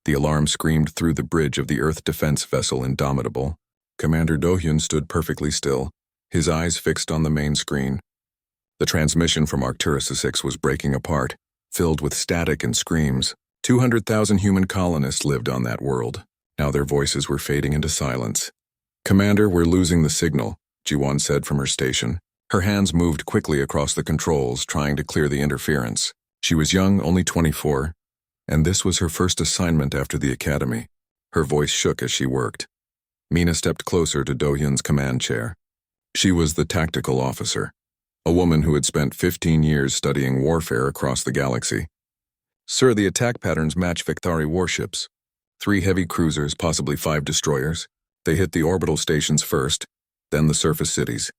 The alarm screamed through the bridge of the Earth defense vessel Indomitable. Commander Do-hyun stood perfectly still, his eyes fixed on the main screen. The transmission from Arcturus 6 was breaking apart, filled with static and screams. 200,000 human colonists lived on that world. Now their voices were fading into silence. "Commander, we're losing the signal," Ji-won said from her station. Her hands moved quickly across the controls, trying to clear the interference. She was young, only 24, and this was her first assignment after the academy. Her voice shook as she worked. Mina stepped closer to Do-hyun's command chair. She was the tactical officer, a woman who had spent 15 years studying warfare across the galaxy. "Sir, the attack patterns match Vectari warships. 3 heavy cruisers, possibly 5 destroyers. They hit the orbital stations first, then the surface cities."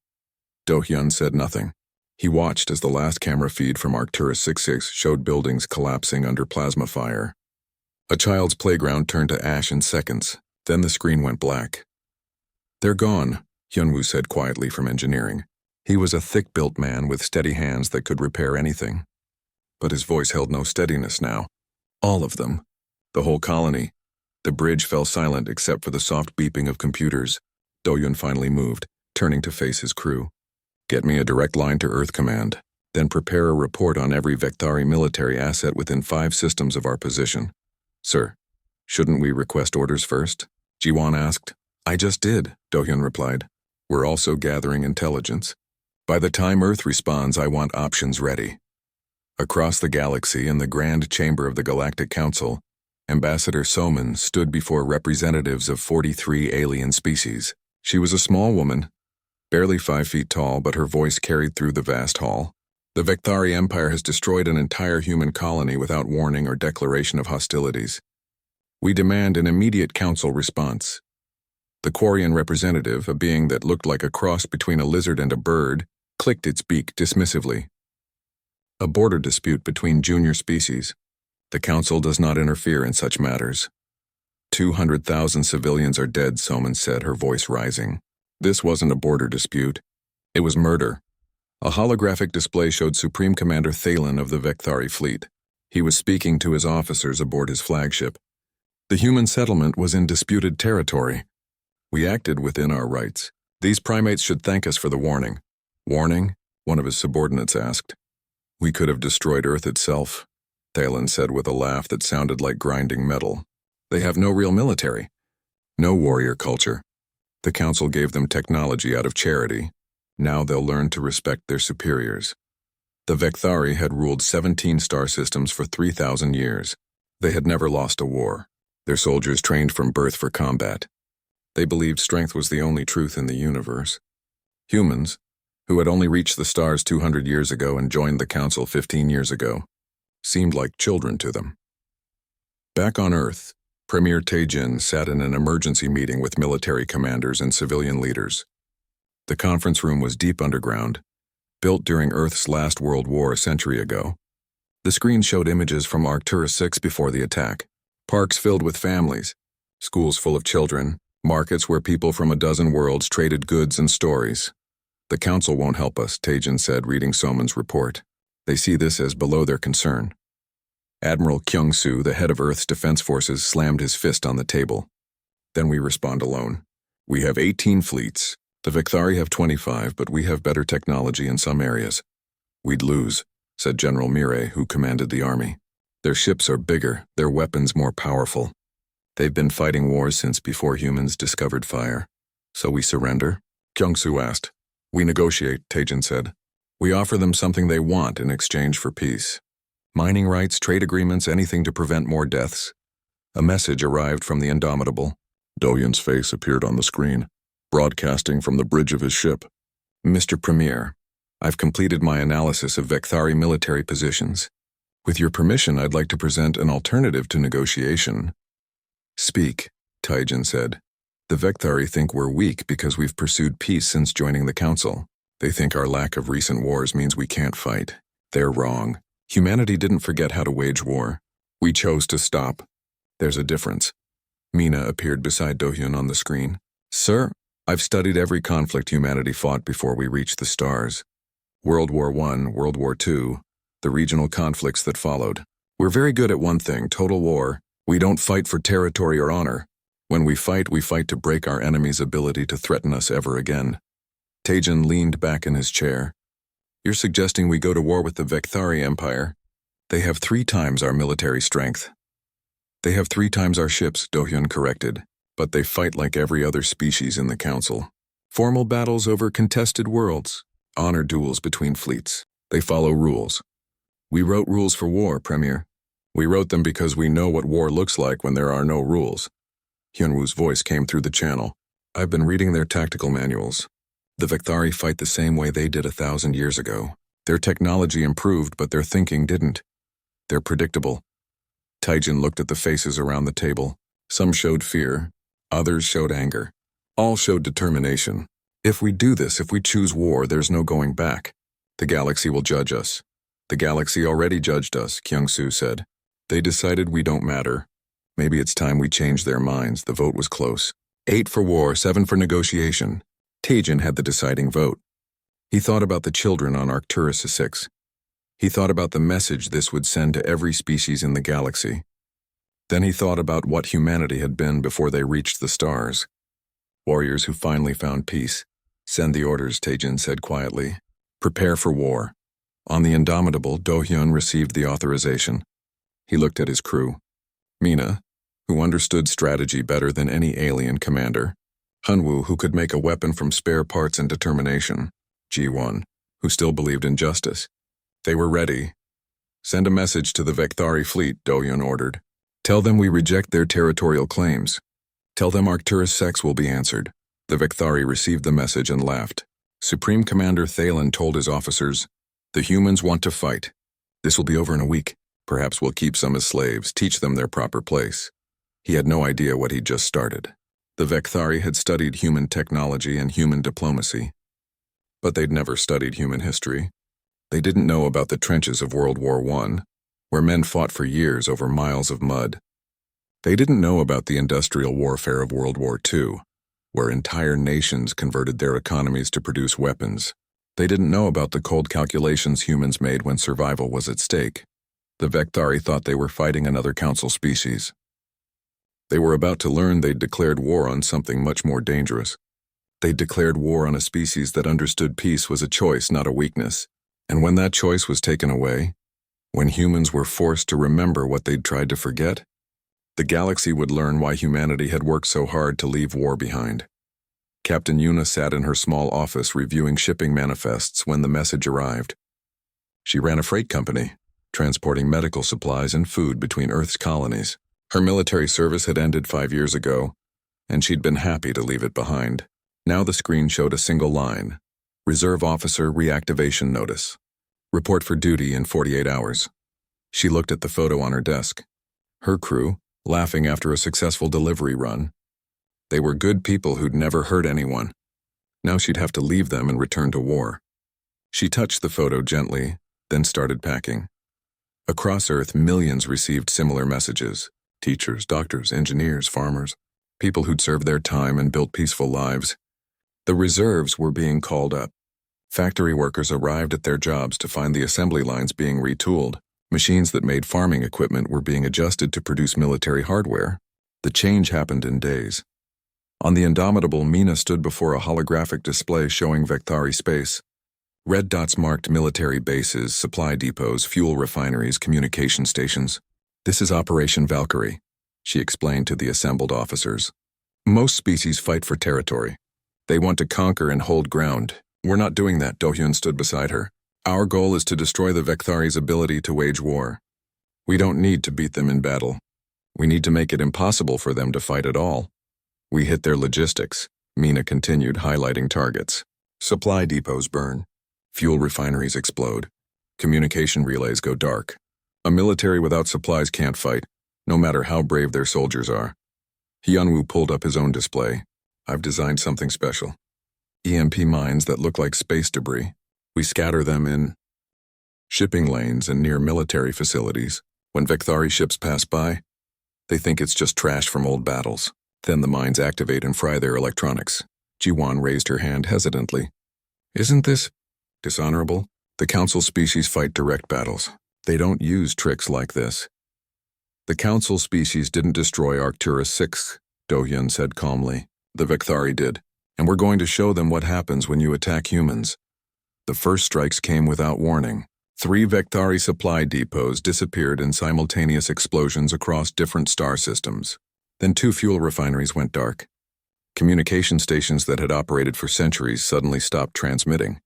Do-hyun said nothing. He watched as the last camera feed from Arcturus 6 showed buildings collapsing under plasma fire. A child's playground turned to ash in seconds, then the screen went black. "They're gone," Hyunwoo said quietly from engineering. He was a thick-built man with steady hands that could repair anything. But his voice held no steadiness now. "All of them. The whole colony." The bridge fell silent except for the soft beeping of computers. Do-hyun finally moved, turning to face his crew. "Get me a direct line to Earth Command, then prepare a report on every Vectari military asset within 5 systems of our position." "Sir, shouldn't we request orders first?" Ji-won asked. "I just did," Do-hyun replied. "We're also gathering intelligence. By the time Earth responds, I want options ready." Across the galaxy in the Grand Chamber of the Galactic Council, Ambassador Soman stood before representatives of 43 alien species. She was a small woman, barely 5 feet tall, but her voice carried through the vast hall. "The Vectari Empire has destroyed an entire human colony without warning or declaration of hostilities. We demand an immediate council response." The Quarian representative, a being that looked like a cross between a lizard and a bird, clicked its beak dismissively. "A border dispute between junior species. The council does not interfere in such matters." 200,000 civilians are dead, Soman said, her voice rising. This wasn't a border dispute. It was murder. A holographic display showed Supreme Commander Thalen of the Vectari fleet. He was speaking to his officers aboard his flagship. "The human settlement was in disputed territory. We acted within our rights. These primates should thank us for the warning." "Warning?" one of his subordinates asked. "We could have destroyed Earth itself," Thalen said with a laugh that sounded like grinding metal. "They have no real military, no warrior culture. The council gave them technology out of charity. Now they'll learn to respect their superiors." The Vectari had ruled 17 star systems for 3,000 years. They had never lost a war. Their soldiers trained from birth for combat. They believed strength was the only truth in the universe. Humans, who had only reached the stars 200 years ago and joined the council 15 years ago, seemed like children to them. Back on Earth, Premier Tae-jin sat in an emergency meeting with military commanders and civilian leaders. The conference room was deep underground, built during Earth's last World War a century ago. The screen showed images from Arcturus 6 before the attack. Parks filled with families, schools full of children, markets where people from a dozen worlds traded goods and stories. "The council won't help us," Tae-jin said, reading Soman's report. "They see this as below their concern." Admiral Kyung-soo, the head of Earth's defense forces, slammed his fist on the table. "Then we respond alone. We have 18 fleets. The Vectari have 25, but we have better technology in some areas." "We'd lose," said General Mire, who commanded the army. "Their ships are bigger, their weapons more powerful. They've been fighting wars since before humans discovered fire." "So we surrender?" Kyung-soo asked. "We negotiate," Tae-jin said. "We offer them something they want in exchange for peace. Mining rights, trade agreements, anything to prevent more deaths." A message arrived from the Indomitable. Do-hyun's face appeared on the screen, broadcasting from the bridge of his ship. "Mr. Premier, I've completed my analysis of Vectari military positions. With your permission, I'd like to present an alternative to negotiation." "Speak," Tae-jin said. "The Vectari think we're weak because we've pursued peace since joining the council. They think our lack of recent wars means we can't fight. They're wrong. Humanity didn't forget how to wage war. We chose to stop. There's a difference." Mina appeared beside Do-hyun on the screen. "Sir, I've studied every conflict humanity fought before we reached the stars. World War I, World War II, the regional conflicts that followed. We're very good at one thing, total war, We don't fight for territory or honor. When we fight to break our enemy's ability to threaten us ever again. Tajin leaned back in his chair. You're suggesting we go to war with the Vekthari Empire? They have 3 times our military strength. They have 3 times our ships, Dohyun corrected, but they fight like every other species in the council. Formal battles over contested worlds, honor duels between fleets. They follow rules. We wrote rules for war, Premier. We wrote them because we know what war looks like when there are no rules. Hyunwoo's voice came through the channel. I've been reading their tactical manuals. The Vekthari fight the same way they did 1,000 years ago. Their technology improved, but their thinking didn't. They're predictable. Taijin looked at the faces around the table. Some showed fear, others showed anger. All showed determination. If we do this, if we choose war, there's no going back. The galaxy will judge us. The galaxy already judged us, Kyung-soo said. They decided we don't matter. Maybe it's time we change their minds. The vote was close. 8 for war, 7 for negotiation. Taijin had the deciding vote. He thought about the children on Arcturus 6. He thought about the message this would send to every species in the galaxy. Then he thought about what humanity had been before they reached the stars. Warriors who finally found peace. Send the orders, Taijin said quietly. Prepare for war. On the Indomitable, Do-hyun received the authorization. He looked at his crew. Mina, who understood strategy better than any alien commander. Hunwoo, who could make a weapon from spare parts and determination. Ji-won, who still believed in justice. They were ready. Send a message to the Vekthari fleet, Do-hyun ordered. Tell them we reject their territorial claims. Tell them Arcturus 6 will be answered. The Vekthari received the message and laughed. Supreme Commander Thalen told his officers, the humans want to fight. This will be over in a week. Perhaps we'll keep some as slaves, teach them their proper place. He had no idea what he'd just started. The Vekthari had studied human technology and human diplomacy. But they'd never studied human history. They didn't know about the trenches of World War I, where men fought for years over miles of mud. They didn't know about the industrial warfare of World War II, where entire nations converted their economies to produce weapons. They didn't know about the cold calculations humans made when survival was at stake. The Vekthari thought they were fighting another council species. They were about to learn they'd declared war on something much more dangerous. They'd declared war on a species that understood peace was a choice, not a weakness. And when that choice was taken away, when humans were forced to remember what they'd tried to forget, the galaxy would learn why humanity had worked so hard to leave war behind. Captain Yuna sat in her small office reviewing shipping manifests when the message arrived. She ran a freight company, transporting medical supplies and food between Earth's colonies. Her military service had ended 5 years ago, and she'd been happy to leave it behind. Now the screen showed a single line. Reserve Officer Reactivation Notice. Report for duty in 48 hours. She looked at the photo on her desk. Her crew, laughing after a successful delivery run. They were good people who'd never hurt anyone. Now she'd have to leave them and return to war. She touched the photo gently, then started packing. Across Earth, millions received similar messages. Teachers, doctors, engineers, farmers, people who'd served their time and built peaceful lives. The reserves were being called up. Factory workers arrived at their jobs to find the assembly lines being retooled. Machines that made farming equipment were being adjusted to produce military hardware. The change happened in days. On the Indomitable, Mina stood before a holographic display showing Vekthari space. Red dots marked military bases, supply depots, fuel refineries, communication stations. This is Operation Valkyrie, she explained to the assembled officers. Most species fight for territory. They want to conquer and hold ground. We're not doing that, Do-hyun stood beside her. Our goal is to destroy the Vekthari's ability to wage war. We don't need to beat them in battle. We need to make it impossible for them to fight at all. We hit their logistics, Mina continued, highlighting targets. Supply depots burn. Fuel refineries explode. Communication relays go dark. A military without supplies can't fight, no matter how brave their soldiers are. Hyunwoo pulled up his own display. I've designed something special. EMP mines that look like space debris. We scatter them in shipping lanes and near military facilities. When Vekthari ships pass by, they think it's just trash from old battles. Then the mines activate and fry their electronics. Ji-won raised her hand hesitantly. Isn't this dishonorable? The council species fight direct battles. They don't use tricks like this. The Council species didn't destroy Arcturus 6, Do-hyun said calmly. The Vecthari did, and we're going to show them what happens when you attack humans. The first strikes came without warning. 3 Vecthari supply depots disappeared in simultaneous explosions across different star systems. Then 2 fuel refineries went dark. Communication stations that had operated for centuries suddenly stopped transmitting.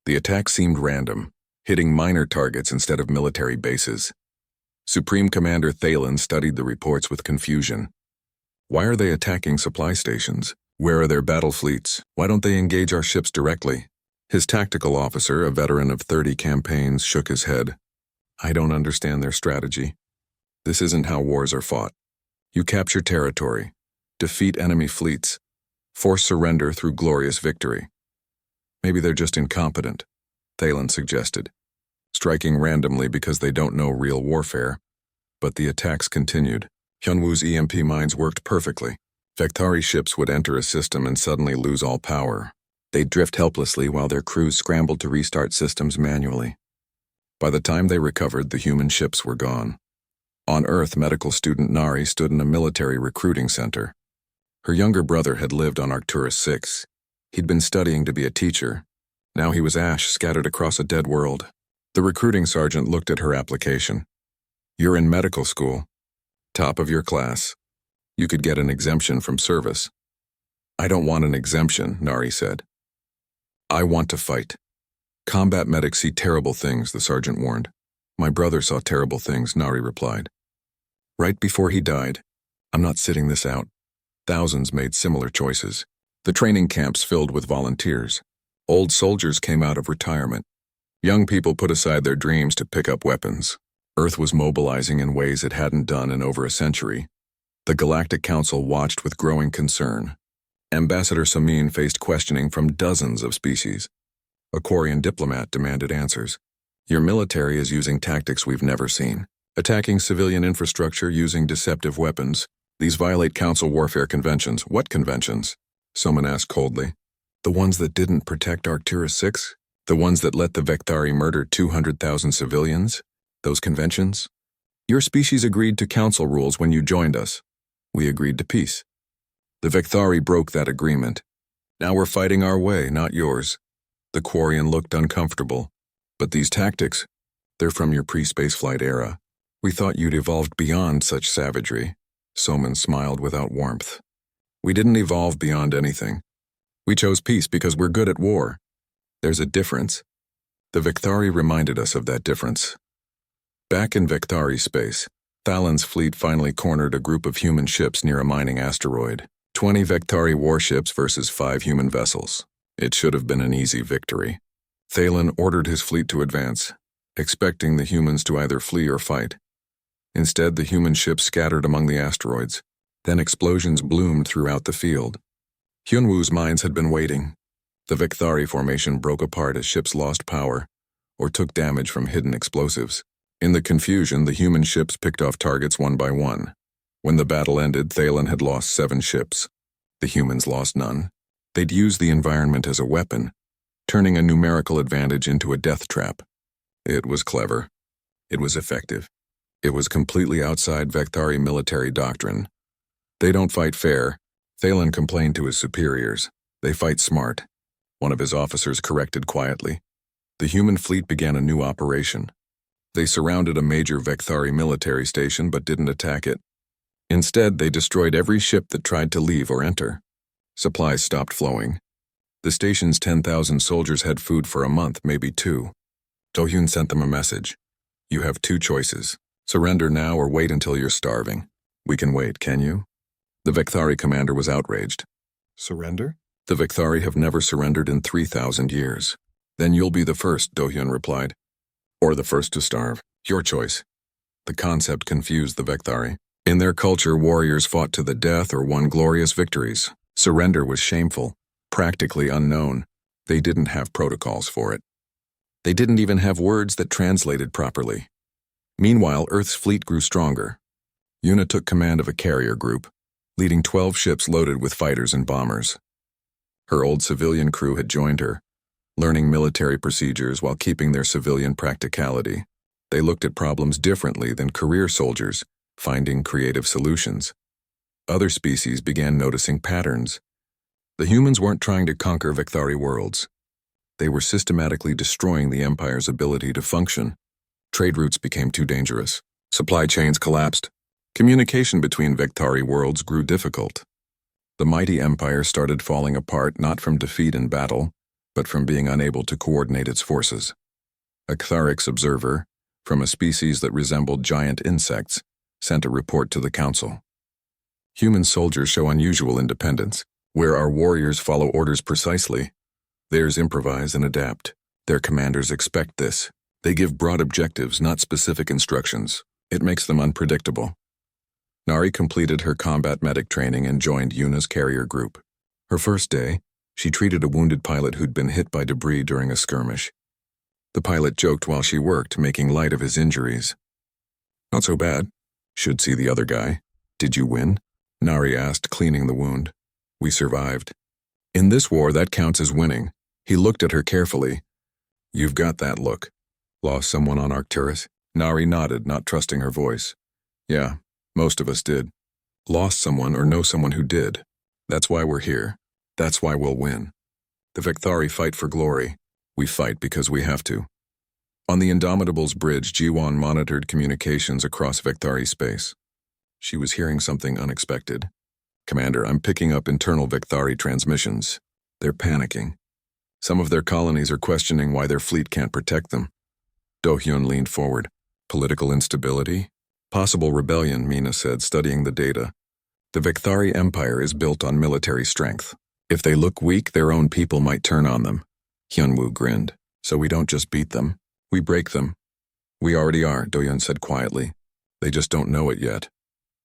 The attack seemed random, hitting minor targets instead of military bases. Supreme Commander Thalen studied the reports with confusion. Why are they attacking supply stations? Where are their battle fleets? Why don't they engage our ships directly? His tactical officer, a veteran of 30 campaigns, shook his head. I don't understand their strategy. This isn't how wars are fought. You capture territory, defeat enemy fleets, force surrender through glorious victory. Maybe they're just incompetent, Thalen suggested, striking randomly because they don't know real warfare. But the attacks continued. Hyunwoo's EMP mines worked perfectly. Vecthari ships would enter a system and suddenly lose all power. They'd drift helplessly while their crews scrambled to restart systems manually. By the time they recovered, the human ships were gone. On Earth, medical student Nari stood in a military recruiting center. Her younger brother had lived on Arcturus 6. He'd been studying to be a teacher. Now he was ash scattered across a dead world. The recruiting sergeant looked at her application. You're in medical school. Top of your class. You could get an exemption from service. I don't want an exemption, Nari said. I want to fight. Combat medics see terrible things, the sergeant warned. My brother saw terrible things, Nari replied. Right before he died. I'm not sitting this out. Thousands made similar choices. The training camps filled with volunteers. Old soldiers came out of retirement. Young people put aside their dreams to pick up weapons. Earth was mobilizing in ways it hadn't done in over a century. The Galactic Council watched with growing concern. Ambassador Samin faced questioning from dozens of species. A Quarian diplomat demanded answers. Your military is using tactics we've never seen. Attacking civilian infrastructure using deceptive weapons. These violate Council warfare conventions. What conventions? Someone asked coldly. The ones that didn't protect Arcturus 6? The ones that let the Vecthari murder 200,000 civilians? Those conventions? Your species agreed to Council rules when you joined us. We agreed to peace. The Vecthari broke that agreement. Now we're fighting our way, not yours. The Quarian looked uncomfortable. But these tactics, they're from your pre-spaceflight era. We thought you'd evolved beyond such savagery. Soman smiled without warmth. We didn't evolve beyond anything. We chose peace because we're good at war. There's a difference. The Vecthari reminded us of that difference. Back in Vecthari space, Thalen's fleet finally cornered a group of human ships near a mining asteroid. 20 Vecthari warships versus 5 human vessels. It should have been an easy victory. Thalen ordered his fleet to advance, expecting the humans to either flee or fight. Instead, the human ships scattered among the asteroids. Then explosions bloomed throughout the field. Hyunwoo's mines had been waiting. The Vecthari formation broke apart as ships lost power or took damage from hidden explosives. In the confusion, the human ships picked off targets one by one. When the battle ended, Thalen had lost 7 ships. The humans lost none. They'd used the environment as a weapon, turning a numerical advantage into a death trap. It was clever. It was effective. It was completely outside Vecthari military doctrine. They don't fight fair, Thalen complained to his superiors. They fight smart. One of his officers corrected quietly. The human fleet began a new operation. They surrounded a major Vecthari military station but didn't attack it. Instead, they destroyed every ship that tried to leave or enter. Supplies stopped flowing. The station's 10,000 soldiers had food for a month, maybe 2. Do-hyun sent them a message. You have 2 choices. Surrender now or wait until you're starving. We can wait, can you? The Vecthari commander was outraged. Surrender? The Vecthari have never surrendered in 3,000 years. Then you'll be the first, Do-hyun replied. Or the first to starve. Your choice. The concept confused the Vecthari. In their culture, warriors fought to the death or won glorious victories. Surrender was shameful, practically unknown. They didn't have protocols for it. They didn't even have words that translated properly. Meanwhile, Earth's fleet grew stronger. Yuna took command of a carrier group, leading 12 ships loaded with fighters and bombers. Her old civilian crew had joined her, learning military procedures while keeping their civilian practicality. They looked at problems differently than career soldiers, finding creative solutions. Other species began noticing patterns. The humans weren't trying to conquer Vecthari worlds. They were systematically destroying the Empire's ability to function. Trade routes became too dangerous. Supply chains collapsed. Communication between Vecthari worlds grew difficult. The mighty Empire started falling apart not from defeat in battle, but from being unable to coordinate its forces. A Ktharix observer, from a species that resembled giant insects, sent a report to the council. Human soldiers show unusual independence, where our warriors follow orders precisely. Theirs improvise and adapt. Their commanders expect this. They give broad objectives, not specific instructions. It makes them unpredictable. Nari completed her combat medic training and joined Yuna's carrier group. Her first day, she treated a wounded pilot who'd been hit by debris during a skirmish. The pilot joked while she worked, making light of his injuries. "Not so bad. Should see the other guy. Did you win?" Nari asked, cleaning the wound. "We survived." "In this war, that counts as winning." He looked at her carefully. "You've got that look. Lost someone on Arcturus?" Nari nodded, not trusting her voice. "Yeah, most of us did. Lost someone or know someone who did. That's why we're here. That's why we'll win. The Vecthari fight for glory. We fight because we have to." On the Indomitable's bridge, Jiwan monitored communications across Vecthari space. She was hearing something unexpected. "Commander, I'm picking up internal Vecthari transmissions. They're panicking. Some of their colonies are questioning why their fleet can't protect them." Do-hyun leaned forward. "Political instability? Possible rebellion," Mina said, studying the data. "The Vecthari Empire is built on military strength. If they look weak, their own people might turn on them." Hyunwoo grinned. "So we don't just beat them, we break them." "We already are," Do-hyun said quietly. "They just don't know it yet."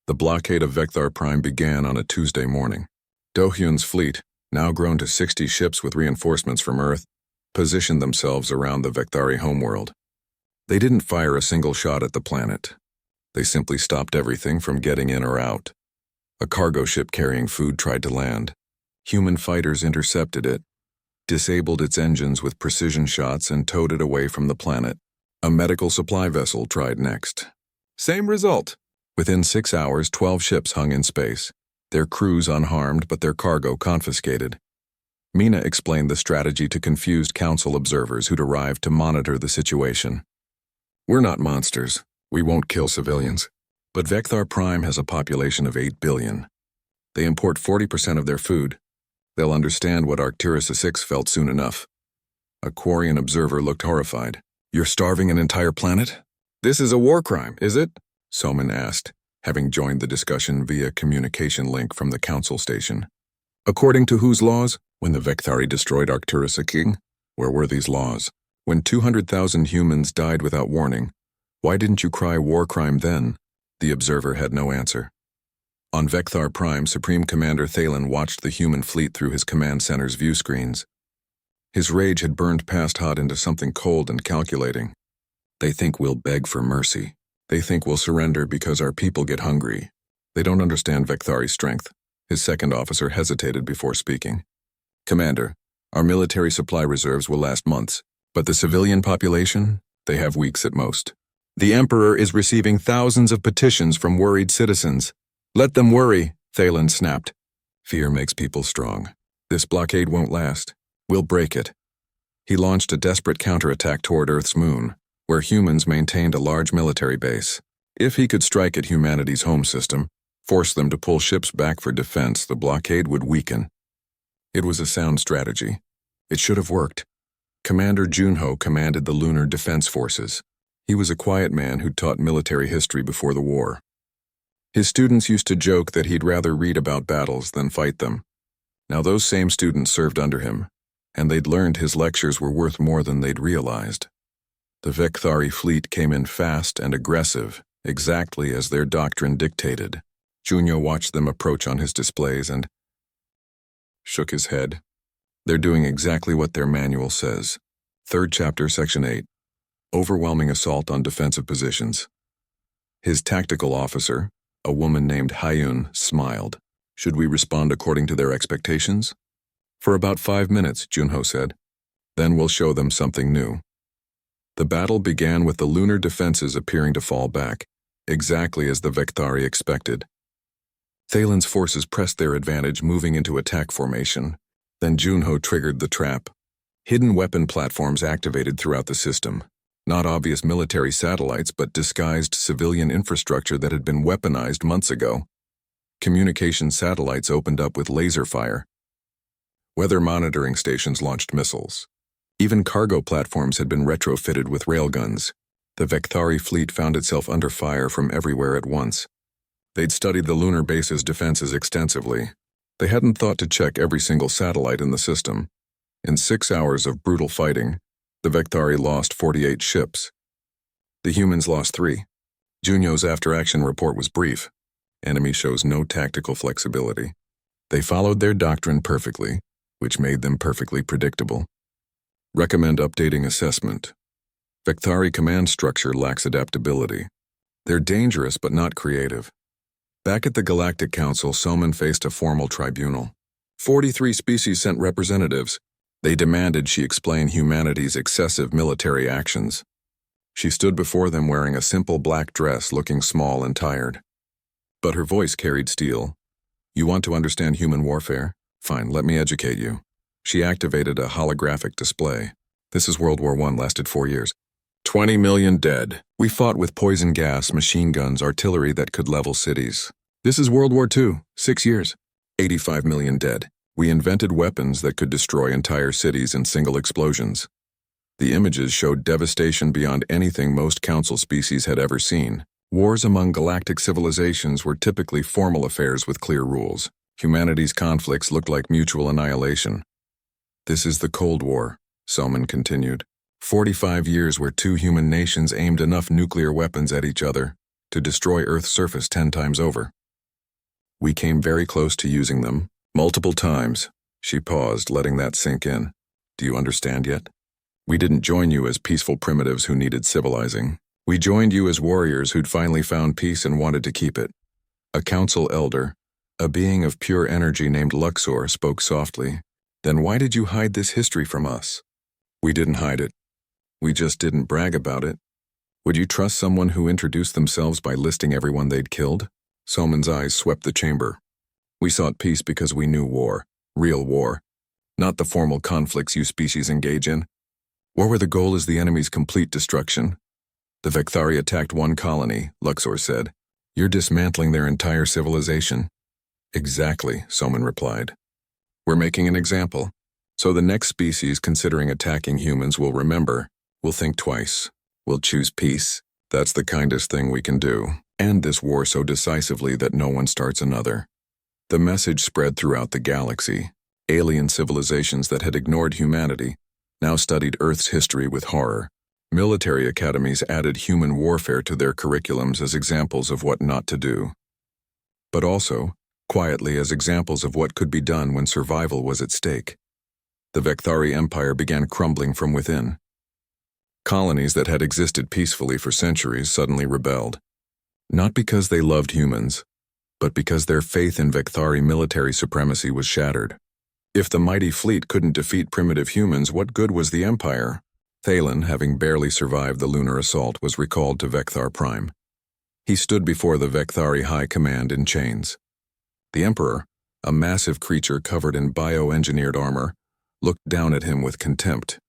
The blockade of Vecthar Prime began on a Tuesday morning. Do-hyun's fleet, now grown to 60 ships with reinforcements from Earth, positioned themselves around the Vecthari homeworld. They didn't fire a single shot at the planet. They simply stopped everything from getting in or out. A cargo ship carrying food tried to land. Human fighters intercepted it, disabled its engines with precision shots, and towed it away from the planet. A medical supply vessel tried next. Same result. Within 6 hours, 12 ships hung in space, their crews unharmed but their cargo confiscated. Mina explained the strategy to confused council observers who'd arrived to monitor the situation. "We're not monsters. We won't kill civilians. But Vecthar Prime has a population of 8 billion. They import 40% of their food. They'll understand what Arcturus VI felt soon enough." A Quarian observer looked horrified. "You're starving an entire planet? This is a war crime, is it?" Soman asked, having joined the discussion via communication link from the council station. "According to whose laws? When the Vecthari destroyed Arcturus VI? Where were these laws? When 200,000 humans died without warning, why didn't you cry war crime then?" The observer had no answer. On Vecthar Prime, Supreme Commander Thalen watched the human fleet through his command center's view screens. His rage had burned past hot into something cold and calculating. "They think we'll beg for mercy. They think we'll surrender because our people get hungry. They don't understand Vecthari's strength." His second officer hesitated before speaking. "Commander, our military supply reserves will last months, but the civilian population, they have weeks at most. The Emperor is receiving thousands of petitions from worried citizens. Let them worry," Thalen snapped. "Fear makes people strong. This blockade won't last. We'll break it." He launched a desperate counterattack toward Earth's moon, where humans maintained a large military base. If he could strike at humanity's home system, force them to pull ships back for defense, the blockade would weaken. It was a sound strategy. It should have worked. Commander Junho commanded the Lunar Defense Forces. He was a quiet man who'd taught military history before the war. His students used to joke that he'd rather read about battles than fight them. Now those same students served under him, and they'd learned his lectures were worth more than they'd realized. The Vecthari fleet came in fast and aggressive, exactly as their doctrine dictated. Junyo watched them approach on his displays and shook his head. "They're doing exactly what their manual says." 3rd chapter, section 8. Overwhelming assault on defensive positions. His tactical officer, a woman named Hyun, smiled. "Should we respond according to their expectations?" "For about 5 minutes," Junho said. "Then we'll show them something new." The battle began with the lunar defenses appearing to fall back. exactly as the Vectari expected. Thalen's forces pressed their advantage, moving into attack formation. Then Junho triggered the trap. Hidden weapon platforms activated throughout the system. Not obvious military satellites, but disguised civilian infrastructure that had been weaponized months ago. Communication satellites opened up with laser fire. Weather monitoring stations launched missiles. Even cargo platforms had been retrofitted with railguns. The Vectari fleet found itself under fire from everywhere at once. They'd studied the lunar base's defenses extensively. They hadn't thought to check every single satellite in the system. In 6 hours of brutal fighting, the Vectari lost 48 ships. The humans lost 3. Junyo's after-action report was brief. Enemy shows no tactical flexibility. They followed their doctrine perfectly, which made them perfectly predictable. Recommend updating assessment. Vectari command structure lacks adaptability. They're dangerous but not creative. Back at the Galactic Council, Soman faced a formal tribunal. 43 species sent representatives. They demanded she explain humanity's excessive military actions. She stood before them wearing a simple black dress, looking small and tired. But her voice carried steel. You want to understand human warfare? Fine, let me educate you. She activated a holographic display. This is World War I, lasted 4 years. 20 million dead. We fought with poison gas, machine guns, artillery that could level cities. This is World War II, 6 years. 85 million dead. We invented weapons that could destroy entire cities in single explosions. The images showed devastation beyond anything most council species had ever seen. Wars among galactic civilizations were typically formal affairs with clear rules. Humanity's conflicts looked like mutual annihilation. This is the Cold War, Soman continued. 45 years where 2 human nations aimed enough nuclear weapons at each other to destroy Earth's surface 10 times over. We came very close to using them, multiple times. She paused, letting that sink in. Do you understand yet? We didn't join you as peaceful primitives who needed civilizing. We joined you as warriors who'd finally found peace and wanted to keep it. A council elder, a being of pure energy named Luxor, spoke softly. Then why did you hide this history from us? We didn't hide it. We just didn't brag about it. Would you trust someone who introduced themselves by listing everyone they'd killed? Soman's eyes swept the chamber. We sought peace because we knew war, real war, not the formal conflicts you species engage in. War where the goal is the enemy's complete destruction. The Vectari attacked one colony, Luxor said. You're dismantling their entire civilization. Exactly, Soman replied. We're making an example. So the next species considering attacking humans will remember. We'll think twice. We'll choose peace. That's the kindest thing we can do. End this war so decisively that no one starts another. The message spread throughout the galaxy. Alien civilizations that had ignored humanity now studied Earth's history with horror. Military academies added human warfare to their curriculums as examples of what not to do. But also, quietly, as examples of what could be done when survival was at stake. The Vectari Empire began crumbling from within. Colonies that had existed peacefully for centuries suddenly rebelled. Not because they loved humans, but because their faith in Vectari military supremacy was shattered. If the mighty fleet couldn't defeat primitive humans, what good was the Empire? Thalen, having barely survived the lunar assault, was recalled to Vecthar Prime. He stood before the Vectari High Command in chains. The Emperor, a massive creature covered in bioengineered armor, looked down at him with contempt.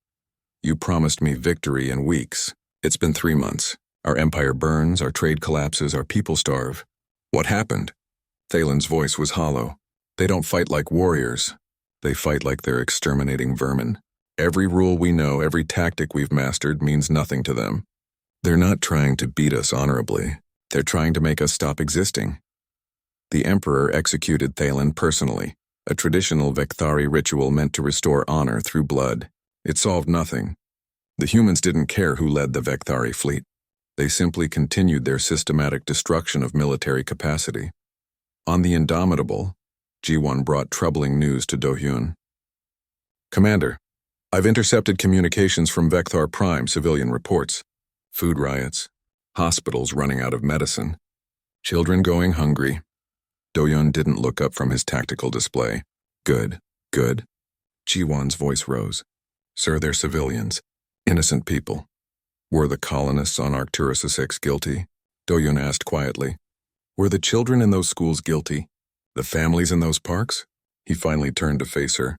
You promised me victory in weeks. It's been 3 months. Our empire burns, our trade collapses, our people starve. What happened? Thalen's voice was hollow. They don't fight like warriors. They fight like they're exterminating vermin. Every rule we know, every tactic we've mastered means nothing to them. They're not trying to beat us honorably. They're trying to make us stop existing. The Emperor executed Thalen personally, a traditional Vectari ritual meant to restore honor through blood. It solved nothing. The humans didn't care who led the Vectari fleet. They simply continued their systematic destruction of military capacity. On the Indomitable, G1 brought troubling news to Do-hyun. Commander, I've intercepted communications from Vecthar Prime, civilian reports. Food riots, hospitals running out of medicine, children going hungry. Do-hyun didn't look up from his tactical display. Good, good. G1's voice rose. Sir, they're civilians, innocent people. Were the colonists on Arcturus 6 guilty? Do-hyun asked quietly. Were the children in those schools guilty? The families in those parks? He finally turned to face her.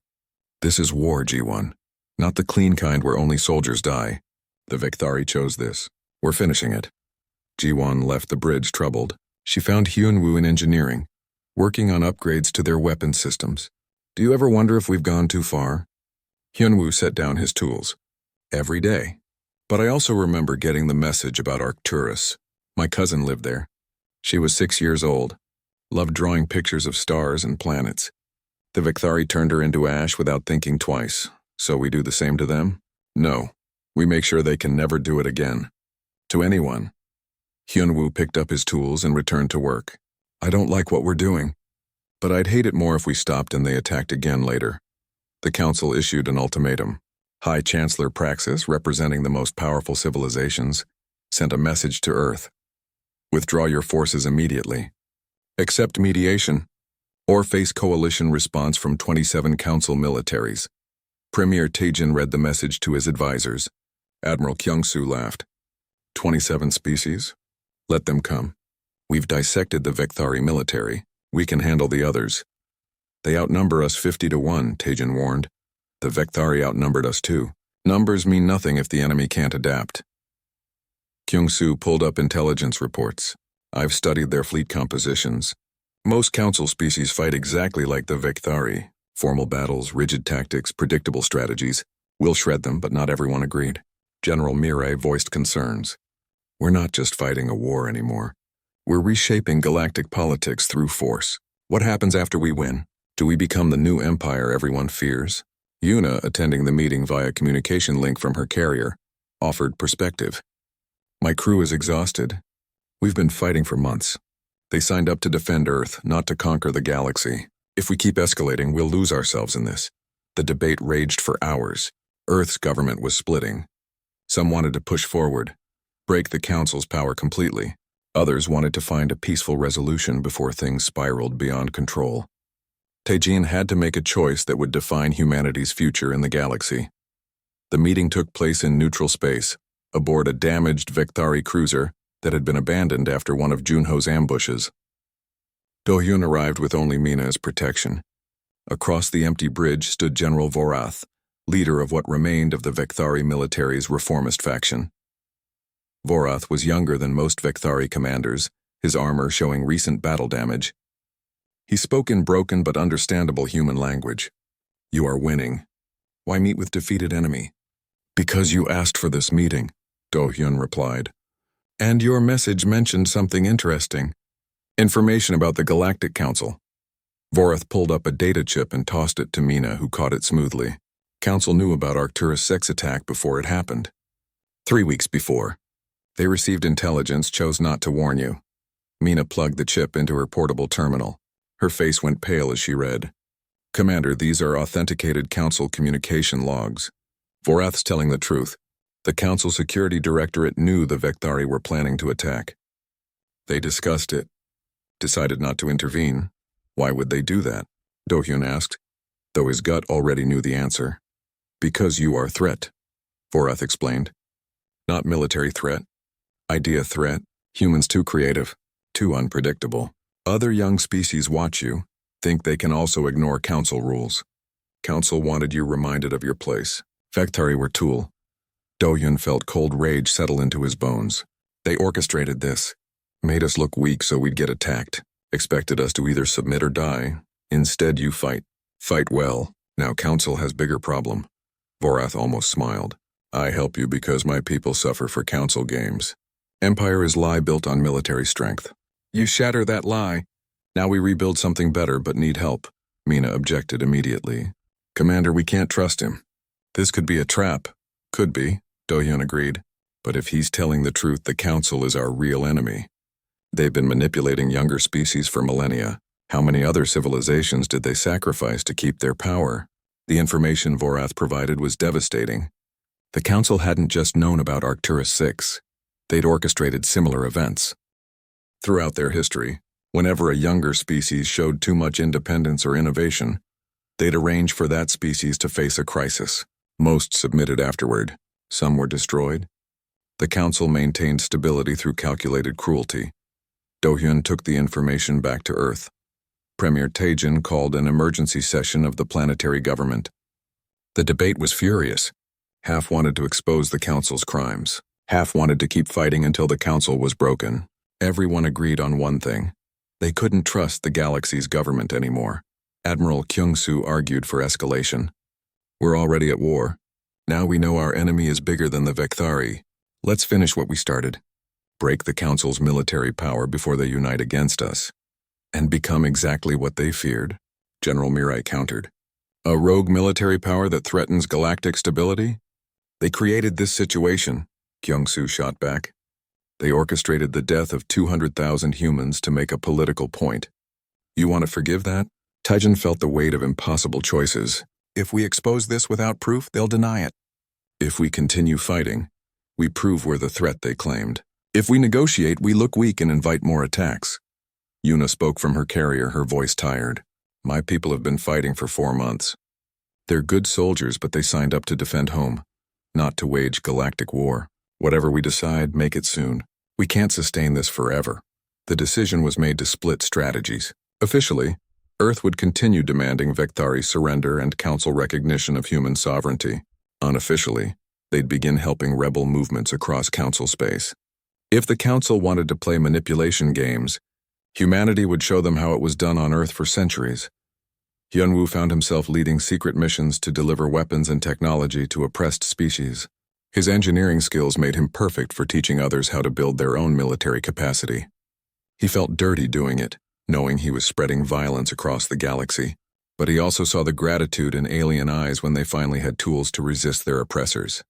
This is war, Ji-won. Not the clean kind where only soldiers die. The Victhari chose this. We're finishing it. Ji-won left the bridge troubled. She found Hyun-woo in engineering, working on upgrades to their weapon systems. Do you ever wonder if we've gone too far? Hyun-woo set down his tools. Every day. But I also remember getting the message about Arcturus. My cousin lived there. She was 6 years old, loved drawing pictures of stars and planets. The Victhari turned her into ash without thinking twice. So we do the same to them? No. We make sure they can never do it again. To anyone. Hyun-woo picked up his tools and returned to work. I don't like what we're doing, but I'd hate it more if we stopped and they attacked again later. The council issued an ultimatum. High Chancellor Praxis, representing the most powerful civilizations, sent a message to Earth. Withdraw your forces immediately. Accept mediation, or face coalition response from 27 council militaries. Premier Taejin read the message to his advisors. Admiral Kyung-soo laughed. 27 species? Let them come. We've dissected the Victhari military. We can handle the others. They outnumber us 50-1, Taejin warned. The Victhari outnumbered us too. Numbers mean nothing if the enemy can't adapt. Kyung-soo pulled up intelligence reports. I've studied their fleet compositions. Most council species fight exactly like the Victhari. Formal battles, rigid tactics, predictable strategies. We'll shred them, but not everyone agreed. General Mirai voiced concerns. We're not just fighting a war anymore. We're reshaping galactic politics through force. What happens after we win? Do we become the new empire everyone fears? Yuna, attending the meeting via communication link from her carrier, offered perspective. My crew is exhausted. We've been fighting for months. They signed up to defend Earth, not to conquer the galaxy. If we keep escalating, we'll lose ourselves in this. The debate raged for hours. Earth's government was splitting. Some wanted to push forward, break the council's power completely. Others wanted to find a peaceful resolution before things spiraled beyond control. Taejin had to make a choice that would define humanity's future in the galaxy. The meeting took place in neutral space, aboard a damaged Victhari cruiser that had been abandoned after one of Junho's ambushes. Do-hyun arrived with only Mina as protection. Across the empty bridge stood General Vorath, leader of what remained of the Victhari military's reformist faction. Vorath was younger than most Victhari commanders, his armor showing recent battle damage. He spoke in broken but understandable human language. You are winning. Why meet with defeated enemy? Because you asked for this meeting, Do-hyun replied. And your message mentioned something interesting. Information about the Galactic Council. Vorath pulled up a data chip and tossed it to Mina, who caught it smoothly. Council knew about Arcturus' sex attack before it happened. 3 weeks before. They received intelligence, chose not to warn you. Mina plugged the chip into her portable terminal. Her face went pale as she read. Commander, these are authenticated Council communication logs. Vorath's telling the truth. The Council Security Directorate knew the Victhari were planning to attack. They discussed it. Decided not to intervene. Why would they do that? Do-hyun asked, though his gut already knew the answer. Because you are threat, Vorath explained. Not military threat. Idea threat. Humans too creative, too unpredictable. Other young species watch you, think they can also ignore Council rules. Council wanted you reminded of your place. Victhari were tool. Do-hyun felt cold rage settle into his bones. They orchestrated this. Made us look weak so we'd get attacked. Expected us to either submit or die. Instead you fight. Fight well. Now Council has bigger problem. Vorath almost smiled. I help you because my people suffer for Council games. Empire is lie built on military strength. You shatter that lie. Now we rebuild something better but need help. Mina objected immediately. Commander, we can't trust him. This could be a trap. Could be, Do-hyun agreed. But if he's telling the truth, the Council is our real enemy. They've been manipulating younger species for millennia. How many other civilizations did they sacrifice to keep their power? The information Vorath provided was devastating. The Council hadn't just known about Arcturus 6. They'd orchestrated similar events. Throughout their history, whenever a younger species showed too much independence or innovation, they'd arrange for that species to face a crisis. Most submitted afterward. Some were destroyed. The council maintained stability through calculated cruelty. Do-hyun took the information back to Earth. Premier Taejin called an emergency session of the planetary government. The debate was furious. Half wanted to expose the council's crimes. Half wanted to keep fighting until the council was broken. Everyone agreed on one thing. They couldn't trust the galaxy's government anymore. Admiral Kyung-soo argued for escalation. We're already at war. Now we know our enemy is bigger than the Vekthari. Let's finish what we started. Break the council's military power before they unite against us. And become exactly what they feared, General Mirai countered. A rogue military power that threatens galactic stability? They created this situation, Kyung-soo shot back. They orchestrated the death of 200,000 humans to make a political point. You want to forgive that? Taejin felt the weight of impossible choices. If we expose this without proof, they'll deny it. If we continue fighting, we prove we're the threat they claimed. If we negotiate, we look weak and invite more attacks. Yuna spoke from her carrier, her voice tired. My people have been fighting for 4 months. They're good soldiers, but they signed up to defend home, not to wage galactic war. Whatever we decide, make it soon. We can't sustain this forever. The decision was made to split strategies. Officially, Earth would continue demanding Vekthari's surrender and council recognition of human sovereignty. Unofficially, they'd begin helping rebel movements across council space. If the council wanted to play manipulation games, humanity would show them how it was done on Earth for centuries. Hyunwoo found himself leading secret missions to deliver weapons and technology to oppressed species. His engineering skills made him perfect for teaching others how to build their own military capacity. He felt dirty doing it, knowing he was spreading violence across the galaxy, but he also saw the gratitude in alien eyes when they finally had tools to resist their oppressors.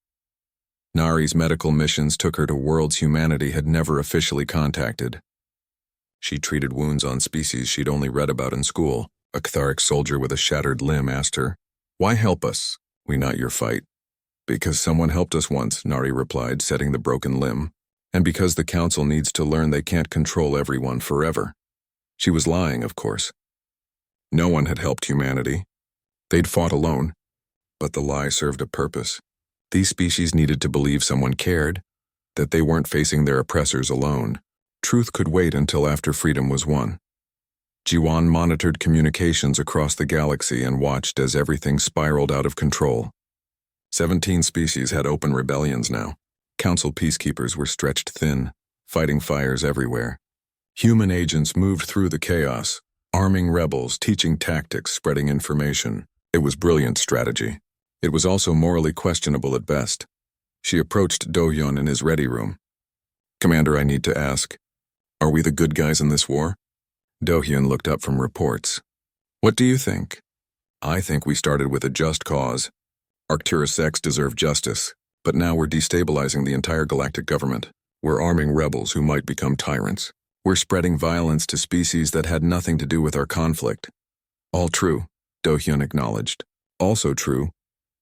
Nari's medical missions took her to worlds humanity had never officially contacted. She treated wounds on species she'd only read about in school. A Catharic soldier with a shattered limb asked her, "Why help us? We not your fight." "Because someone helped us once," Nari replied, setting the broken limb. "And because the council needs to learn they can't control everyone forever." She was lying, of course. No one had helped humanity. They'd fought alone. But the lie served a purpose. These species needed to believe someone cared, that they weren't facing their oppressors alone. Truth could wait until after freedom was won. Jiwon monitored communications across the galaxy and watched as everything spiraled out of control. 17 species had open rebellions now. Council peacekeepers were stretched thin, fighting fires everywhere. Human agents moved through the chaos, arming rebels, teaching tactics, spreading information. It was brilliant strategy. It was also morally questionable at best. She approached Do-hyun in his ready room. "Commander, I need to ask, are we the good guys in this war?" Do-hyun looked up from reports. "What do you think?" "I think we started with a just cause. Arcturus X deserved justice, but now we're destabilizing the entire galactic government. We're arming rebels who might become tyrants. We're spreading violence to species that had nothing to do with our conflict." "All true," Do-hyun acknowledged. "Also true,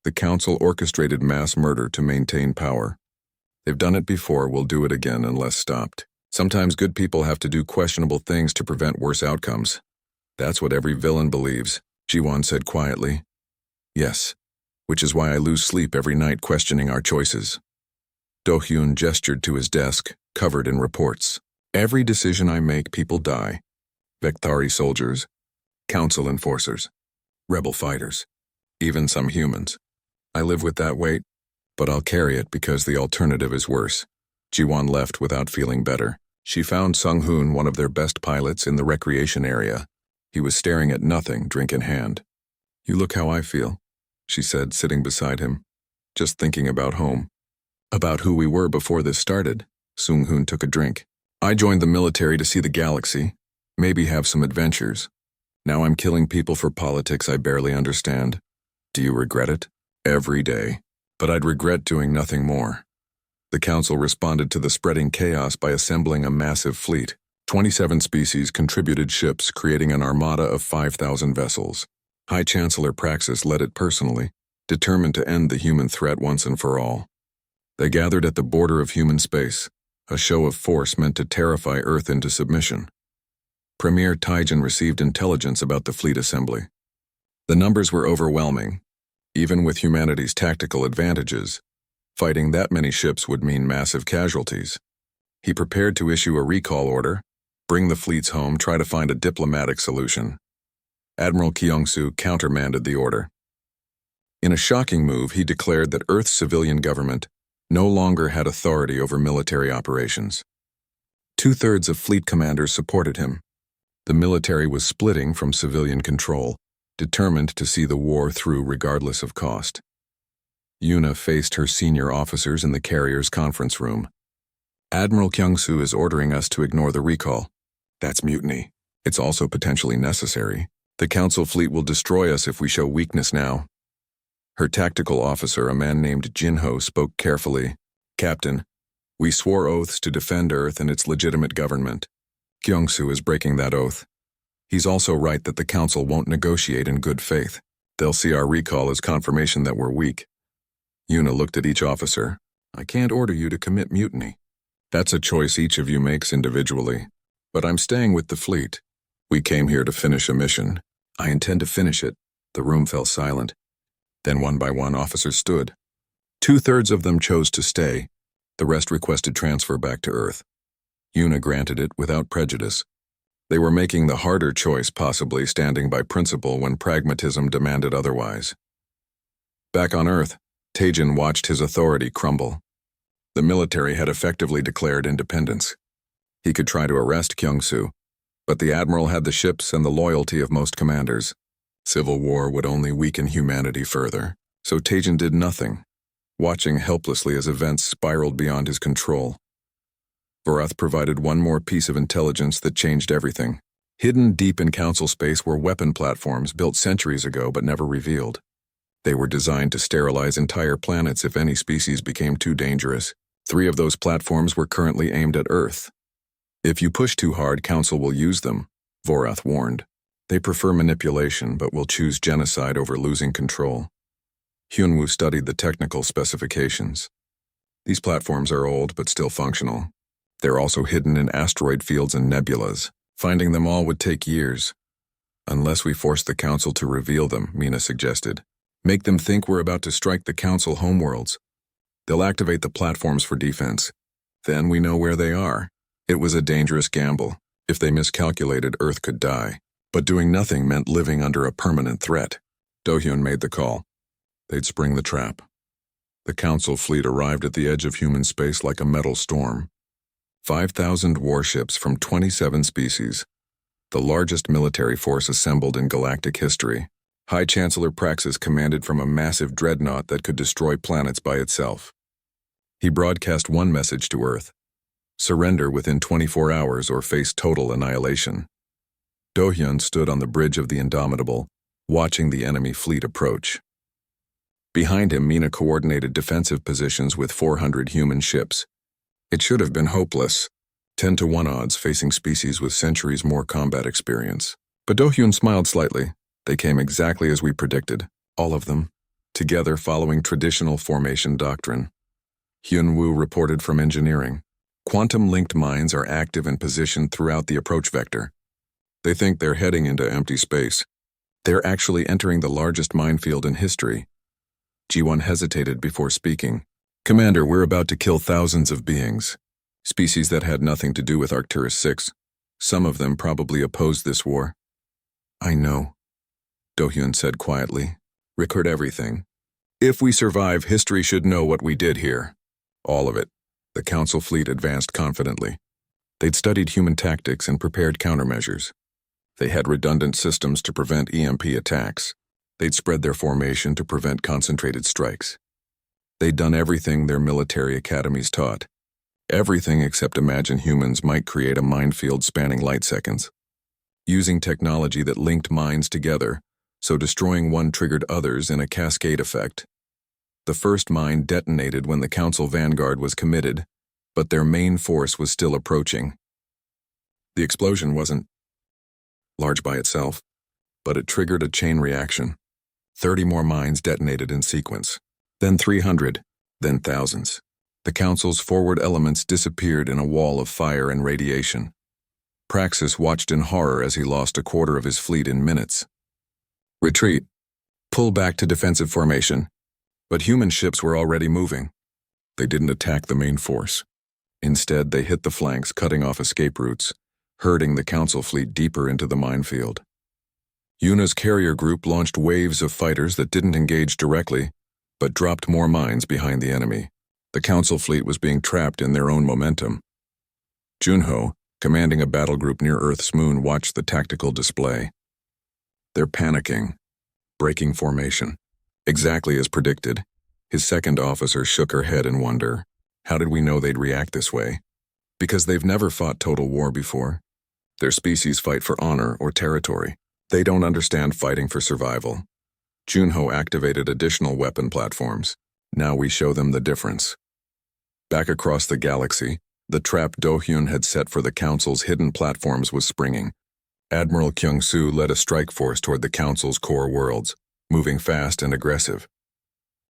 the council orchestrated mass murder to maintain power. They've done it before, will do it again unless stopped. Sometimes good people have to do questionable things to prevent worse outcomes. That's what every villain believes," Jiwon said quietly. "Yes, which is why I lose sleep every night questioning our choices." Do-hyun gestured to his desk, covered in reports. "Every decision I make, people die. Vekthari soldiers, council enforcers, rebel fighters, even some humans. I live with that weight, but I'll carry it because the alternative is worse." Jiwon left without feeling better. She found Sung-hoon, one of their best pilots, in the recreation area. He was staring at nothing, drink in hand. "You look how I feel," she said, sitting beside him. "Just thinking about home." "About who we were before this started." Sung-hoon took a drink. "I joined the military to see the galaxy, maybe have some adventures. Now I'm killing people for politics I barely understand. Do you regret it?" "Every day. But I'd regret doing nothing more." The council responded to the spreading chaos by assembling a massive fleet. 27 species contributed ships, creating an armada of 5,000 vessels. High Chancellor Praxis led it personally, determined to end the human threat once and for all. They gathered at the border of human space, a show of force meant to terrify Earth into submission. Premier Taejin received intelligence about the fleet assembly. The numbers were overwhelming. Even with humanity's tactical advantages, Fighting that many ships would mean massive casualties. He prepared to issue a recall order, bring the fleets home, try to find a diplomatic solution. Admiral Kyung-soo countermanded the order. In a shocking move, he declared that Earth's civilian government no longer had authority over military operations. 2/3 of fleet commanders supported him. The military was splitting from civilian control, determined to see the war through regardless of cost. Yuna faced her senior officers in the carrier's conference room. Admiral Kyung-soo is ordering us to ignore the recall. That's mutiny. It's also potentially necessary. The Council fleet will destroy us if we show weakness now. Her tactical officer, a man named Jinho, spoke carefully. Captain, we swore oaths to defend Earth and its legitimate government. Kyung-soo is breaking that oath. He's also right that the Council won't negotiate in good faith. They'll see our recall as confirmation that we're weak. Yuna looked at each officer. I can't order you to commit mutiny. That's a choice each of you makes individually. But I'm staying with the fleet. We came here to finish a mission. I intend to finish it. The room fell silent. Then one by one officers stood. 2/3 of them chose to stay. The rest requested transfer back to Earth. Yuna granted it without prejudice. They were making the harder choice, possibly standing by principle when pragmatism demanded otherwise. Back on Earth, Taejin watched his authority crumble. The military had effectively declared independence. He could try to arrest Kyung-soo, but the admiral had the ships and the loyalty of most commanders. Civil war would only weaken humanity further, so Taejin did nothing, watching helplessly as events spiraled beyond his control. Vorath provided one more piece of intelligence that changed everything. Hidden deep in Council space were weapon platforms built centuries ago but never revealed. They were designed to sterilize entire planets if any species became too dangerous. 3 of those platforms were currently aimed at Earth. If you push too hard, Council will use them, Vorath warned. They prefer manipulation, but will choose genocide over losing control. Hyunwoo studied the technical specifications. These platforms are old, but still functional. They're also hidden in asteroid fields and nebulas. Finding them all would take years. Unless we force the Council to reveal them, Mina suggested. Make them think we're about to strike the Council homeworlds. They'll activate the platforms for defense. Then we know where they are. It was a dangerous gamble. If they miscalculated, Earth could die. But doing nothing meant living under a permanent threat. Do-hyun made the call. They'd spring the trap. The Council fleet arrived at the edge of human space like a metal storm. 5,000 warships from 27 species. The largest military force assembled in galactic history. High Chancellor Praxis commanded from a massive dreadnought that could destroy planets by itself. He broadcast one message to Earth. Surrender within 24 hours or face total annihilation. Do-hyun stood on the bridge of the Indomitable, watching the enemy fleet approach. Behind him, Mina coordinated defensive positions with 400 human ships. It should have been hopeless. 10-to-1 odds facing species with centuries more combat experience. But Do-hyun smiled slightly. They came exactly as we predicted, all of them, together following traditional formation doctrine. Hyunwoo reported from engineering. Quantum-linked mines are active and positioned throughout the approach vector. They think they're heading into empty space. They're actually entering the largest minefield in history. Ji-won hesitated before speaking. Commander, we're about to kill thousands of beings. Species that had nothing to do with Arcturus 6. Some of them probably opposed this war. I know, Do-hyun said quietly. Record everything. If we survive, history should know what we did here. All of it. The Council fleet advanced confidently. They'd studied human tactics and prepared countermeasures. They had redundant systems to prevent EMP attacks. They'd spread their formation to prevent concentrated strikes. They'd done everything their military academies taught. Everything except imagine humans might create a minefield spanning light seconds. Using technology that linked mines together, so destroying one triggered others in a cascade effect. The first mine detonated when the Council vanguard was committed, but their main force was still approaching. The explosion wasn't large by itself, but it triggered a chain reaction. 30 more mines detonated in sequence, then 300, then thousands. The Council's forward elements disappeared in a wall of fire and radiation. Praxis watched in horror as he lost a quarter of his fleet in minutes. Retreat. Pull back to defensive formation. But human ships were already moving. They didn't attack the main force. Instead, they hit the flanks, cutting off escape routes, herding the Council fleet deeper into the minefield. Yuna's carrier group launched waves of fighters that didn't engage directly, but dropped more mines behind the enemy. The Council fleet was being trapped in their own momentum. Junho, commanding a battle group near Earth's moon, watched the tactical display. They're panicking, breaking formation. Exactly as predicted, his second officer shook her head in wonder. How did we know they'd react this way? Because they've never fought total war before. Their species fight for honor or territory. They don't understand fighting for survival. Junho activated additional weapon platforms. Now we show them the difference. Back across the galaxy, the trap Do-hyun had set for the Council's hidden platforms was springing. Admiral Kyung-soo led a strike force toward the Council's core worlds, moving fast and aggressive.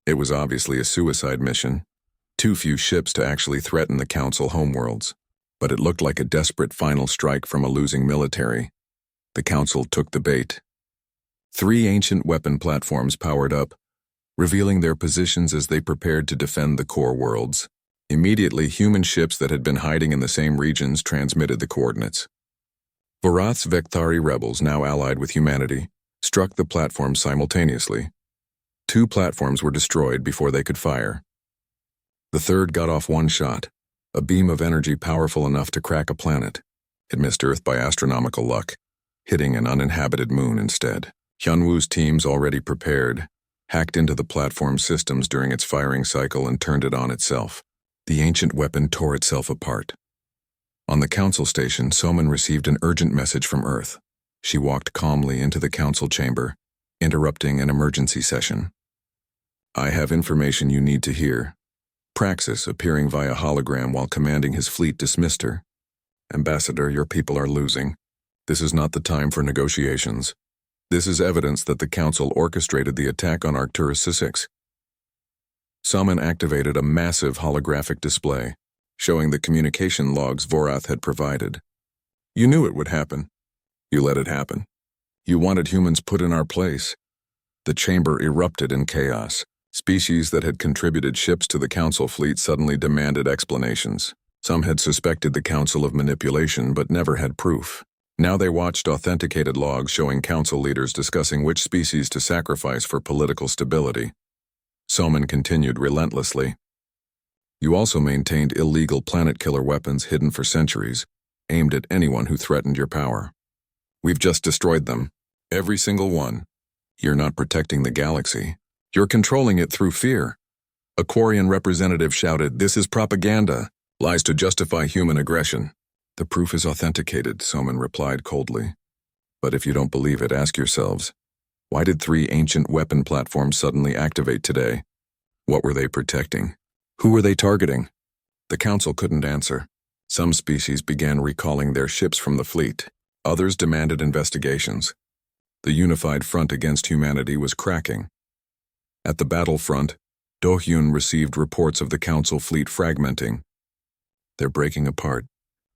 It was obviously a suicide mission. Too few ships to actually threaten the Council homeworlds, but it looked like a desperate final strike from a losing military. The Council took the bait. 3 ancient weapon platforms powered up, revealing their positions as they prepared to defend the core worlds. Immediately, human ships that had been hiding in the same regions transmitted the coordinates. Vorath's Vekthari rebels, now allied with humanity, struck the platforms simultaneously. 2 platforms were destroyed before they could fire. The third got off one shot, a beam of energy powerful enough to crack a planet. It missed Earth by astronomical luck, hitting an uninhabited moon instead. Hyunwoo's teams, already prepared, hacked into the platform systems during its firing cycle and turned it on itself. The ancient weapon tore itself apart. On the Council station, Soman received an urgent message from Earth. She walked calmly into the Council chamber, interrupting an emergency session. I have information you need to hear. Praxis, appearing via hologram while commanding his fleet, dismissed her. Ambassador, your people are losing. This is not the time for negotiations. This is evidence that the Council orchestrated the attack on Arcturus 6. Soman activated a massive holographic display, showing the communication logs Vorath had provided. You knew it would happen. You let it happen. You wanted humans put in our place. The chamber erupted in chaos. Species that had contributed ships to the Council fleet suddenly demanded explanations. Some had suspected the Council of manipulation but never had proof. Now they watched authenticated logs showing Council leaders discussing which species to sacrifice for political stability. Soman continued relentlessly. You also maintained illegal planet-killer weapons hidden for centuries, aimed at anyone who threatened your power. We've just destroyed them. Every single one. You're not protecting the galaxy. You're controlling it through fear. A Quarian representative shouted, "This is propaganda. Lies to justify human aggression." The proof is authenticated, Soman replied coldly. But if you don't believe it, ask yourselves, why did 3 ancient weapon platforms suddenly activate today? What were they protecting? Who were they targeting? The Council couldn't answer. Some species began recalling their ships from the fleet. Others demanded investigations. The unified front against humanity was cracking. At the battlefront, Do-hyun received reports of the Council fleet fragmenting. They're breaking apart.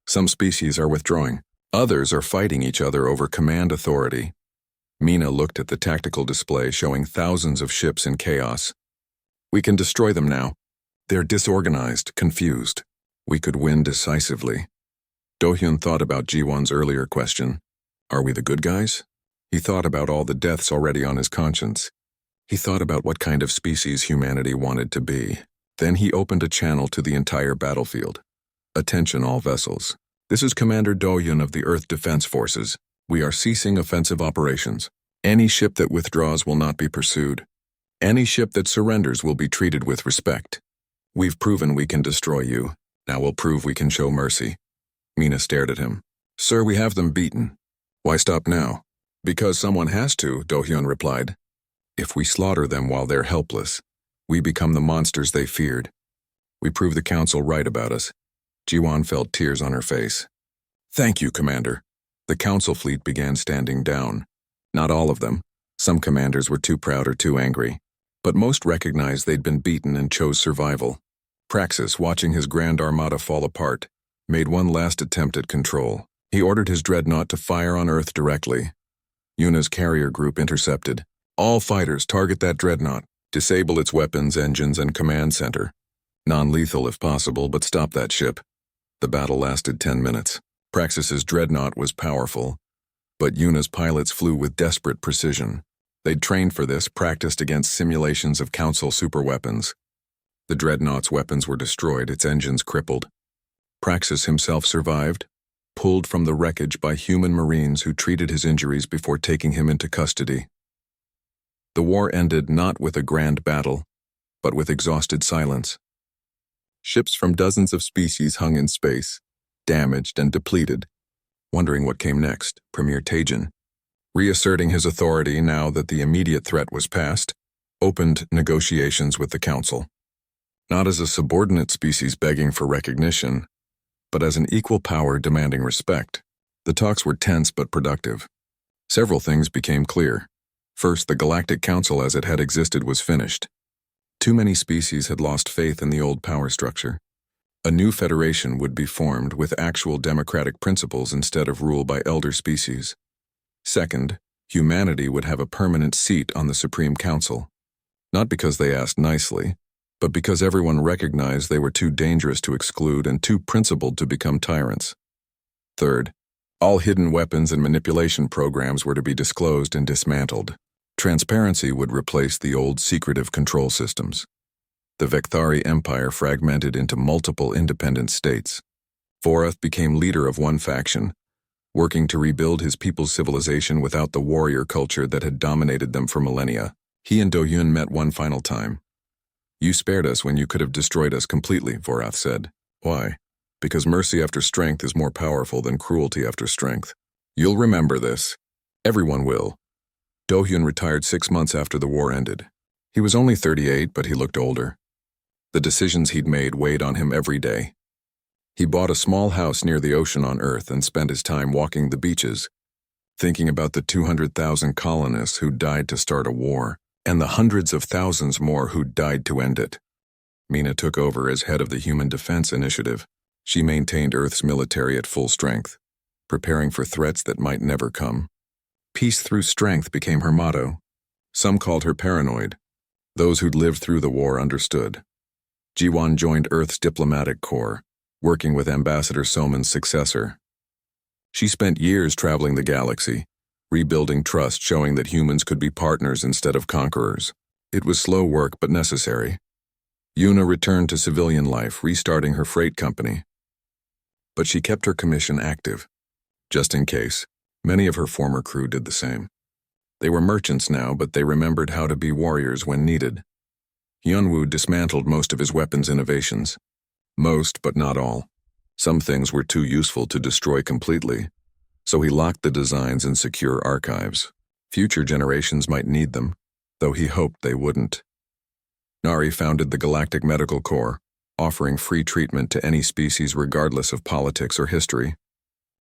Some species are withdrawing. Others are fighting each other over command authority. Mina looked at the tactical display showing thousands of ships in chaos. We can destroy them now. They're disorganized, confused. We could win decisively. Do-hyun thought about Ji-won's earlier question. Are we the good guys? He thought about all the deaths already on his conscience. He thought about what kind of species humanity wanted to be. Then he opened a channel to the entire battlefield. Attention all vessels. This is Commander Do-hyun of the Earth Defense Forces. We are ceasing offensive operations. Any ship that withdraws will not be pursued. Any ship that surrenders will be treated with respect. We've proven we can destroy you. Now we'll prove we can show mercy. Mina stared at him. Sir, we have them beaten. Why stop now? Because someone has to, Do-hyun replied. If we slaughter them while they're helpless, we become the monsters they feared. We prove the Council right about us. Ji-won felt tears on her face. Thank you, Commander. The Council fleet began standing down. Not all of them. Some commanders were too proud or too angry. But most recognized they'd been beaten and chose survival. Praxis, watching his Grand Armada fall apart, made one last attempt at control. He ordered his dreadnought to fire on Earth directly. Yuna's carrier group intercepted. All fighters target that dreadnought. Disable its weapons, engines, and command center. Non-lethal if possible, but stop that ship. The battle lasted 10 minutes. Praxis's dreadnought was powerful, but Yuna's pilots flew with desperate precision. They'd trained for this, practiced against simulations of Council superweapons. The dreadnought's weapons were destroyed, its engines crippled. Praxis himself survived, pulled from the wreckage by human marines who treated his injuries before taking him into custody. The war ended not with a grand battle, but with exhausted silence. Ships from dozens of species hung in space, damaged and depleted, wondering what came next. Premier Tajin, reasserting his authority now that the immediate threat was past, opened negotiations with the Council. Not as a subordinate species begging for recognition, but as an equal power demanding respect. The talks were tense but productive. Several things became clear. First, the Galactic Council as it had existed was finished. Too many species had lost faith in the old power structure. A new federation would be formed with actual democratic principles instead of rule by elder species. Second, humanity would have a permanent seat on the Supreme Council. Not because they asked nicely, but because everyone recognized they were too dangerous to exclude and too principled to become tyrants. Third, all hidden weapons and manipulation programs were to be disclosed and dismantled. Transparency would replace the old secretive control systems. The Vecthari Empire fragmented into multiple independent states. Vorath became leader of one faction, working to rebuild his people's civilization without the warrior culture that had dominated them for millennia. He and Do-Hyun met one final time. "You spared us when you could have destroyed us completely," Vorath said. "Why?" "Because mercy after strength is more powerful than cruelty after strength. You'll remember this. Everyone will." Do-Hyun retired 6 months after the war ended. He was only 38, but he looked older. The decisions he'd made weighed on him every day. He bought a small house near the ocean on Earth and spent his time walking the beaches, thinking about the 200,000 colonists who died to start a war, and the hundreds of thousands more who died to end it. Mina took over as head of the Human Defense Initiative. She maintained Earth's military at full strength, preparing for threats that might never come. Peace through strength became her motto. Some called her paranoid. Those who'd lived through the war understood. Jiwon joined Earth's diplomatic corps, working with Ambassador Soman's successor. She spent years traveling the galaxy, rebuilding trust, showing that humans could be partners instead of conquerors. It was slow work but necessary. Yuna returned to civilian life, restarting her freight company. But she kept her commission active, just in case. Many of her former crew did the same. They were merchants now, but they remembered how to be warriors when needed. Hyunwoo dismantled most of his weapons innovations. Most, but not all. Some things were too useful to destroy completely, so he locked the designs in secure archives. Future generations might need them, though he hoped they wouldn't. Nari founded the Galactic Medical Corps, offering free treatment to any species regardless of politics or history.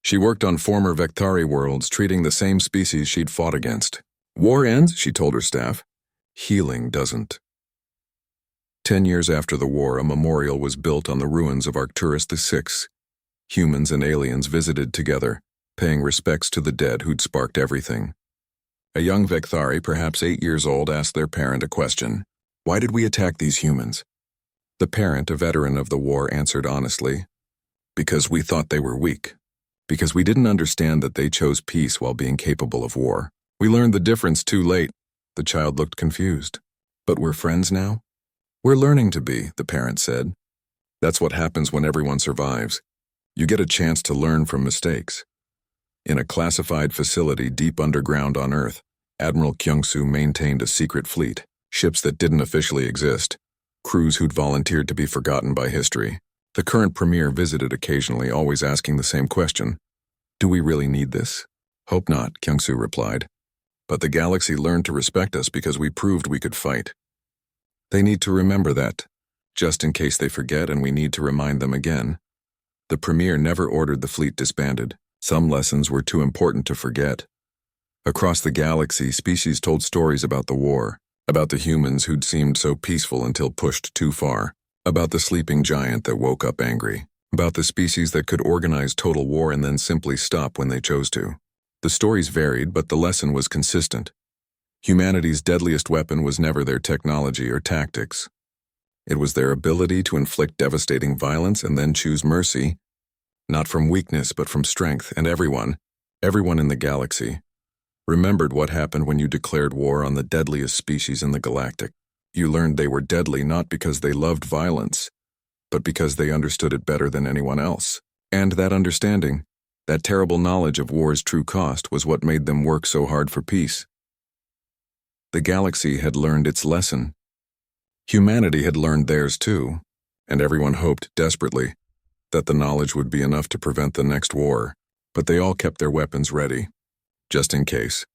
She worked on former Vecthari worlds, treating the same species she'd fought against. "War ends," she told her staff. "Healing doesn't." 10 years after the war, a memorial was built on the ruins of Arcturus VI. Humans and aliens visited together, paying respects to the dead who'd sparked everything. A young Vecthari, perhaps 8 years old, asked their parent a question. "Why did we attack these humans?" The parent, a veteran of the war, answered honestly, "Because we thought they were weak. Because we didn't understand that they chose peace while being capable of war. We learned the difference too late." The child looked confused. "But we're friends now?" "We're learning to be," the parent said. "That's what happens when everyone survives. You get a chance to learn from mistakes." In a classified facility deep underground on Earth, Admiral Kyung-soo maintained a secret fleet, ships that didn't officially exist, crews who'd volunteered to be forgotten by history. The current premier visited occasionally, always asking the same question. "Do we really need this?" "Hope not," Kyung-soo replied. "But the galaxy learned to respect us because we proved we could fight. They need to remember that, just in case they forget and we need to remind them again." The premier never ordered the fleet disbanded. Some lessons were too important to forget. Across the galaxy, species told stories about the war, about the humans who'd seemed so peaceful until pushed too far, about the sleeping giant that woke up angry, about the species that could organize total war and then simply stop when they chose to. The stories varied, but the lesson was consistent. Humanity's deadliest weapon was never their technology or tactics. It was their ability to inflict devastating violence and then choose mercy, not from weakness but from strength, and everyone in the galaxy, remembered what happened when you declared war on the deadliest species in the galactic. You learned they were deadly not because they loved violence, but because they understood it better than anyone else. And that understanding, that terrible knowledge of war's true cost, was what made them work so hard for peace. The galaxy had learned its lesson. Humanity had learned theirs too, and everyone hoped desperately that the knowledge would be enough to prevent the next war, but they all kept their weapons ready, just in case.